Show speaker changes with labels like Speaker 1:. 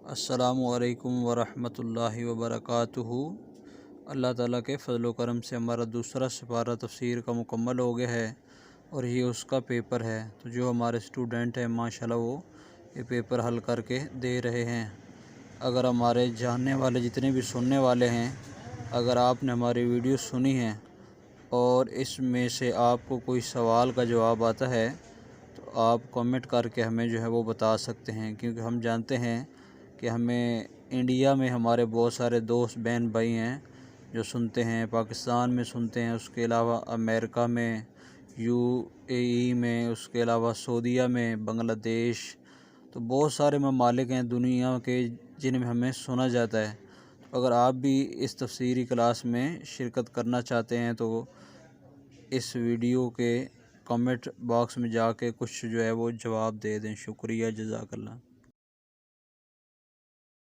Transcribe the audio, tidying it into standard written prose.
Speaker 1: السلام علیکم ورحمۃ اللہ وبرکاتہ۔ اللہ تعالیٰ کے فضل و کرم سے ہمارا دوسرا سپارہ تفسیر کا مکمل ہو گیا ہے اور یہ اس کا پیپر ہے۔ تو جو ہمارے اسٹوڈنٹ ہیں ماشاءاللہ وہ یہ پیپر حل کر کے دے رہے ہیں۔ اگر ہمارے جاننے والے جتنے بھی سننے والے ہیں، اگر آپ نے ہماری ویڈیو سنی ہے اور اس میں سے آپ کو کوئی سوال کا جواب آتا ہے تو آپ کمنٹ کر کے ہمیں جو ہے وہ بتا سکتے ہیں، کیونکہ ہم جانتے ہیں کہ ہمیں انڈیا میں ہمارے بہت سارے دوست بہن بھائی ہیں جو سنتے ہیں، پاکستان میں سنتے ہیں، اس کے علاوہ امریکہ میں، UAE میں، اس کے علاوہ سعودیہ میں، بنگلہ دیش، تو بہت سارے ممالک ہیں دنیا کے جن میں ہمیں سنا جاتا ہے۔ اگر آپ بھی اس تفسیری کلاس میں شرکت کرنا چاہتے ہیں تو اس ویڈیو کے کمنٹ باکس میں جا کے کچھ جو ہے وہ جواب دے دیں۔ شکریہ، جزاک اللہ۔